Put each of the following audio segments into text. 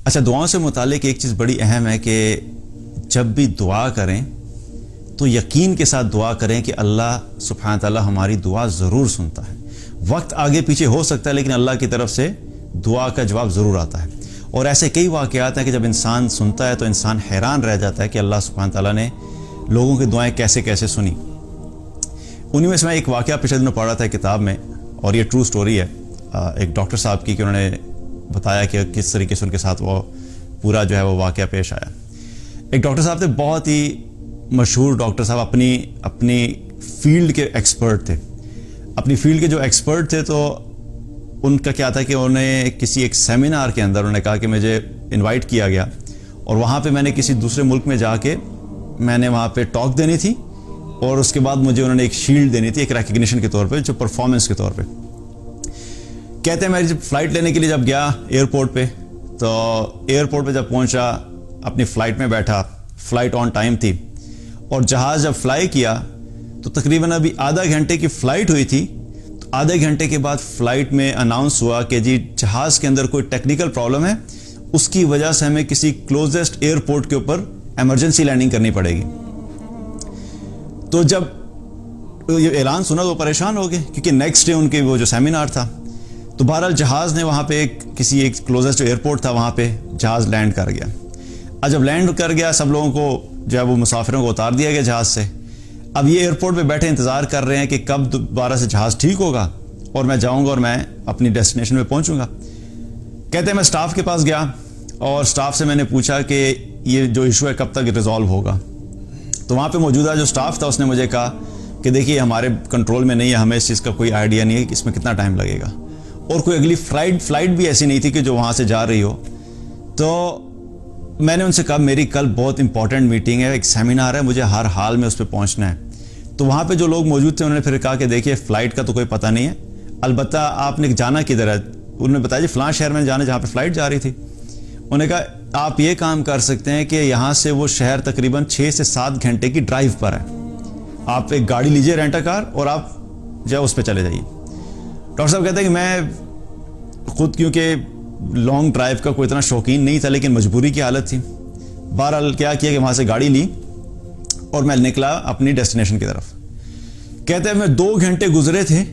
اچھا، دعاؤں سے متعلق ایک چیز بڑی اہم ہے کہ جب بھی دعا کریں تو یقین کے ساتھ دعا کریں کہ اللہ سبحانہ تعالیٰ ہماری دعا ضرور سنتا ہے. وقت آگے پیچھے ہو سکتا ہے لیکن اللہ کی طرف سے دعا کا جواب ضرور آتا ہے. اور ایسے کئی واقعات ہیں کہ جب انسان سنتا ہے تو انسان حیران رہ جاتا ہے کہ اللہ سبحانہ تعالیٰ نے لوگوں کی دعائیں کیسے کیسے سنی. انہی میں سے میں ایک واقعہ پچھلے دنوں پڑھ رہا تھا کتاب میں، اور یہ ٹرو سٹوری ہے ایک ڈاکٹر صاحب کی، کہ انہوں نے بتایا کہ کس طریقے سے ان کے ساتھ وہ پورا جو ہے وہ واقعہ پیش آیا. ایک ڈاکٹر صاحب تھے، بہت ہی مشہور ڈاکٹر صاحب، اپنی فیلڈ کے ایکسپرٹ تھے. اپنی فیلڈ کے جو ایکسپرٹ تھے تو ان کا کیا تھا کہ انہیں کسی ایک سیمینار کے اندر انہوں نے کہا کہ مجھے انوائٹ کیا گیا، اور وہاں پہ میں نے کسی دوسرے ملک میں جا کے میں نے وہاں پہ ٹاک دینی تھی، اور اس کے بعد مجھے انہوں نے ایک شیلڈ دینی تھی ایک ریکگنیشن کے طور پہ، جو پرفارمنس کے طور پہ. کہتے ہیں میں جب فلائٹ لینے کے لیے جب گیا ایئرپورٹ پہ، تو ایئرپورٹ پہ جب پہنچا اپنی فلائٹ میں بیٹھا، فلائٹ آن ٹائم تھی، اور جہاز جب فلائی کیا تو تقریباً ابھی آدھا گھنٹے کی فلائٹ ہوئی تھی. تو آدھے گھنٹے کے بعد فلائٹ میں اناؤنس ہوا کہ جی جہاز کے اندر کوئی ٹیکنیکل پرابلم ہے، اس کی وجہ سے ہمیں کسی کلوزسٹ ایئرپورٹ کے اوپر ایمرجنسی لینڈنگ کرنی پڑے گی. تو جب یہ اعلان سنا تو پریشان ہو گئے، کیونکہ نیکسٹ ڈے ان کے وہ جو سیمینار تھا. تو بہرحال جہاز نے وہاں پہ کسی ایک کلوزسٹ ایئرپورٹ تھا، وہاں پہ جہاز لینڈ کر گیا. اب جب لینڈ کر گیا سب لوگوں کو جو ہے وہ مسافروں کو اتار دیا گیا جہاز سے. اب یہ ایئرپورٹ پہ بیٹھے انتظار کر رہے ہیں کہ کب دوبارہ سے جہاز ٹھیک ہوگا اور میں جاؤں گا اور میں اپنی ڈیسٹینیشن پہ پہنچوں گا. کہتے ہیں میں سٹاف کے پاس گیا اور سٹاف سے میں نے پوچھا کہ یہ جو ایشو ہے کب تک ریزالو ہوگا. تو وہاں پہ موجودہ جو سٹاف تھا اس نے مجھے کہا کہ دیکھیے ہمارے کنٹرول میں نہیں ہے، ہمیں اس چیز کا کوئی آئیڈیا نہیں ہے کہ اس میں کتنا ٹائم لگے گا، اور کوئی اگلی فلائٹ بھی ایسی نہیں تھی کہ جو وہاں سے جا رہی ہو. تو میں نے ان سے کہا میری کل بہت امپورٹنٹ میٹنگ ہے، ایک سیمینار ہے، مجھے ہر حال میں اس پہ پہنچنا ہے. تو وہاں پہ جو لوگ موجود تھے انہوں نے پھر کہا کہ دیکھیے فلائٹ کا تو کوئی پتہ نہیں ہے، البتہ آپ نے جانا کدھر ہے. انہوں نے بتایا جی فلاں شہر میں جانا جہاں پہ فلائٹ جا رہی تھی. انہوں نے کہا آپ یہ کام کر سکتے ہیں کہ یہاں سے وہ شہر تقریباً 6 سے 7 گھنٹے کی ڈرائیو پر ہے، آپ ایک گاڑی لیجئے رینٹا کار اور آپ جو اس پہ چلے جائیے. ڈاکٹر صاحب کہتے ہیں کہ میں خود کیونکہ لانگ ڈرائیو کا کوئی اتنا شوقین نہیں تھا لیکن مجبوری کی حالت تھی. بہرحال کیا کیا کہ وہاں سے گاڑی لی اور میں نکلا اپنی ڈیسٹینیشن کی طرف. کہتے ہیں میں 2 گھنٹے گزرے تھے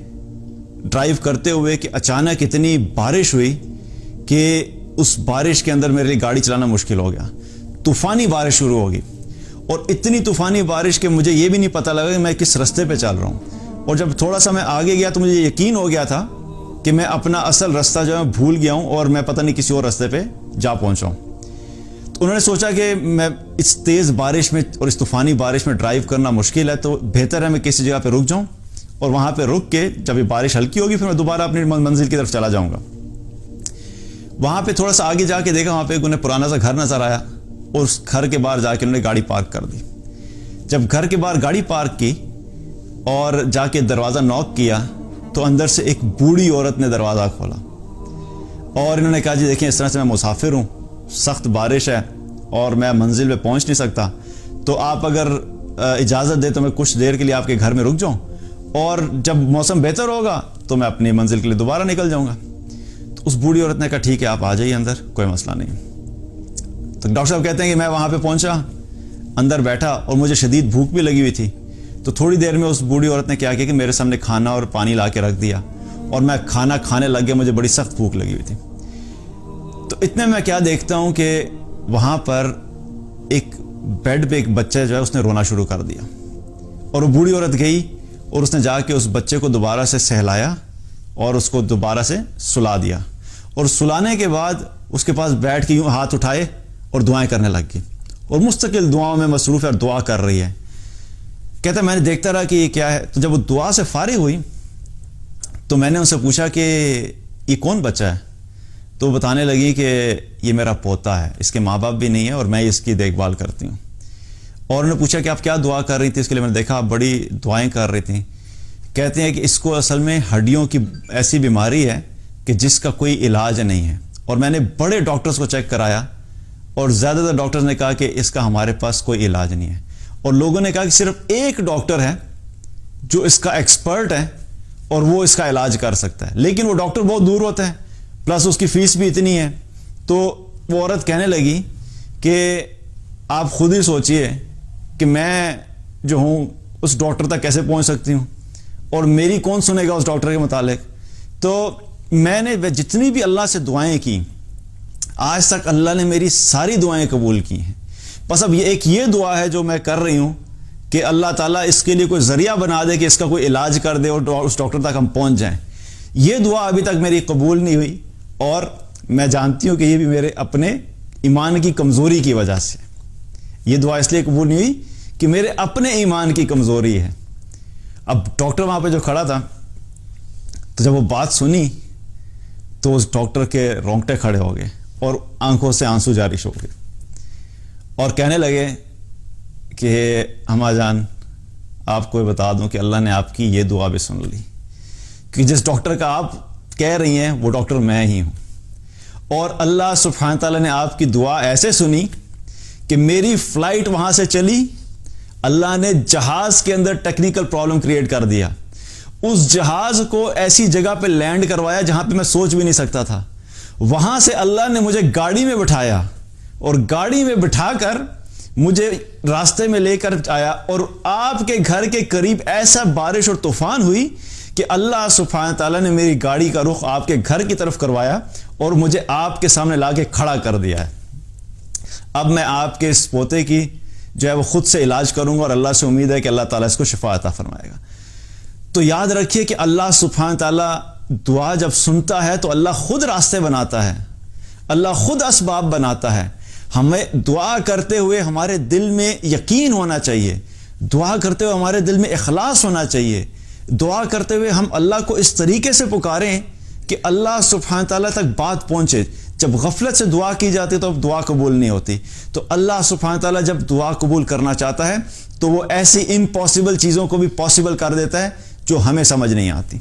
ڈرائیو کرتے ہوئے کہ اچانک اتنی بارش ہوئی کہ اس بارش کے اندر میرے لیے گاڑی چلانا مشکل ہو گیا. طوفانی بارش شروع ہوگی، اور اتنی طوفانی بارش کہ مجھے یہ بھی نہیں پتہ لگا کہ میں کس رستے پہ چل رہا ہوں. اور جب تھوڑا سا میں آگے گیا تو مجھے یقین ہو گیا تھا کہ میں اپنا اصل رستہ جو ہے بھول گیا ہوں اور میں پتہ نہیں کسی اور رستے پہ جا پہنچا ہوں. تو انہوں نے سوچا کہ میں اس تیز بارش میں اور اس طوفانی بارش میں ڈرائیو کرنا مشکل ہے، تو بہتر ہے میں کسی جگہ پہ رک جاؤں، اور وہاں پہ رک کے جب یہ بارش ہلکی ہوگی پھر میں دوبارہ اپنی منزل کی طرف چلا جاؤں گا. وہاں پہ تھوڑا سا آگے جا کے دیکھا، وہاں پہ انہیں پرانا سا گھر نظر آیا، اور اس گھر کے باہر جا کے انہوں نے گاڑی پارک کر دی. جب گھر کے باہر گاڑی پارک کی اور جا کے دروازہ نوک کیا تو اندر سے ایک بوڑھی عورت نے دروازہ کھولا، اور انہوں نے کہا جی دیکھیں اس طرح سے میں مسافر ہوں، سخت بارش ہے اور میں منزل پہ پہنچ نہیں سکتا، تو آپ اگر اجازت دے تو میں کچھ دیر کے لیے آپ کے گھر میں رک جاؤں، اور جب موسم بہتر ہوگا تو میں اپنی منزل کے لیے دوبارہ نکل جاؤں گا. تو اس بوڑھی عورت نے کہا ٹھیک ہے آپ آ جائیے اندر، کوئی مسئلہ نہیں. تو ڈاکٹر صاحب کہتے ہیں کہ میں وہاں پہ پہنچا، اندر بیٹھا، اور مجھے شدید بھوک بھی لگی ہوئی تھی. تو تھوڑی دیر میں اس بوڑھی عورت نے کیا کیا کہ میرے سامنے کھانا اور پانی لا کے رکھ دیا، اور میں کھانا کھانے لگ گیا. مجھے بڑی سخت بھوک لگی ہوئی تھی. تو اتنے میں کیا دیکھتا ہوں کہ وہاں پر ایک بیڈ پہ ایک بچہ جو ہے اس نے رونا شروع کر دیا، اور وہ بوڑھی عورت گئی اور اس نے جا کے اس بچے کو دوبارہ سے سہلایا اور اس کو دوبارہ سے سلا دیا، اور سلانے کے بعد اس کے پاس بیٹھ کے یوں ہاتھ اٹھائے اور دعائیں کرنے لگ گئی، اور مستقل دعاؤں میں مصروف ہے اور دعا کر رہی ہے. کہتا ہے میں نے دیکھتا رہا کہ یہ کیا ہے. تو جب وہ دعا سے فارغ ہوئی تو میں نے ان سے پوچھا کہ یہ کون بچہ ہے؟ تو وہ بتانے لگی کہ یہ میرا پوتا ہے، اس کے ماں باپ بھی نہیں ہے اور میں اس کی دیکھ بھال کرتی ہوں. اور انہوں نے پوچھا کہ آپ کیا دعا کر رہی تھی؟ اس کے لیے میں نے دیکھا آپ بڑی دعائیں کر رہی تھیں. کہتے ہیں کہ اس کو اصل میں ہڈیوں کی ایسی بیماری ہے کہ جس کا کوئی علاج نہیں ہے، اور میں نے بڑے ڈاکٹرز کو چیک کرایا اور زیادہ تر ڈاکٹرز نے کہا کہ اس کا ہمارے پاس کوئی علاج نہیں ہے، اور لوگوں نے کہا کہ صرف ایک ڈاکٹر ہے جو اس کا ایکسپرٹ ہے اور وہ اس کا علاج کر سکتا ہے، لیکن وہ ڈاکٹر بہت دور ہوتا ہے، پلس اس کی فیس بھی اتنی ہے. تو وہ عورت کہنے لگی کہ آپ خود ہی سوچئے کہ میں جو ہوں اس ڈاکٹر تک کیسے پہنچ سکتی ہوں، اور میری کون سنے گا اس ڈاکٹر کے متعلق. تو میں نے جتنی بھی اللہ سے دعائیں کی آج تک اللہ نے میری ساری دعائیں قبول کی ہیں. بس اب یہ دعا ہے جو میں کر رہی ہوں کہ اللہ تعالیٰ اس کے لیے کوئی ذریعہ بنا دے کہ اس کا کوئی علاج کر دے اور اس ڈاکٹر تک ہم پہنچ جائیں. یہ دعا ابھی تک میری قبول نہیں ہوئی، اور میں جانتی ہوں کہ یہ بھی میرے اپنے ایمان کی کمزوری کی وجہ سے. یہ دعا اس لیے قبول نہیں ہوئی کہ میرے اپنے ایمان کی کمزوری ہے. اب ڈاکٹر وہاں پہ جو کھڑا تھا، تو جب وہ بات سنی تو اس ڈاکٹر کے رونگٹے کھڑے ہو گئے اور آنکھوں سے آنسو جاری ہو گئے، اور کہنے لگے کہ ہما جان آپ کو بتا دوں کہ اللہ نے آپ کی یہ دعا بھی سن لی، کہ جس ڈاکٹر کا آپ کہہ رہی ہیں وہ ڈاکٹر میں ہی ہوں. اور اللہ سبحانہ تعالیٰ نے آپ کی دعا ایسے سنی کہ میری فلائٹ وہاں سے چلی. اللہ نے جہاز کے اندر ٹیکنیکل پرابلم کریٹ کر دیا، اس جہاز کو ایسی جگہ پہ لینڈ کروایا جہاں پہ میں سوچ بھی نہیں سکتا تھا. وہاں سے اللہ نے مجھے گاڑی میں بٹھایا اور گاڑی میں بٹھا کر مجھے راستے میں لے کر آیا، اور آپ کے گھر کے قریب ایسا بارش اور طوفان ہوئی کہ اللہ سبحانہ تعالیٰ نے میری گاڑی کا رخ آپ کے گھر کی طرف کروایا اور مجھے آپ کے سامنے لا کے کھڑا کر دیا ہے. اب میں آپ کے اس پوتے کی جو ہے وہ خود سے علاج کروں گا، اور اللہ سے امید ہے کہ اللہ تعالیٰ اس کو شفا عطا فرمائے گا. تو یاد رکھیے کہ اللہ سبحانہ تعالیٰ دعا جب سنتا ہے تو اللہ خود راستے بناتا ہے، اللہ خود اسباب بناتا ہے. ہمیں دعا کرتے ہوئے ہمارے دل میں یقین ہونا چاہیے، دعا کرتے ہوئے ہمارے دل میں اخلاص ہونا چاہیے، دعا کرتے ہوئے ہم اللہ کو اس طریقے سے پکاریں کہ اللہ سبحانہ تعالیٰ تک بات پہنچے. جب غفلت سے دعا کی جاتی تو اب دعا قبول نہیں ہوتی. تو اللہ سبحانہ تعالیٰ جب دعا قبول کرنا چاہتا ہے تو وہ ایسی امپاسبل چیزوں کو بھی پاسبل کر دیتا ہے جو ہمیں سمجھ نہیں آتی.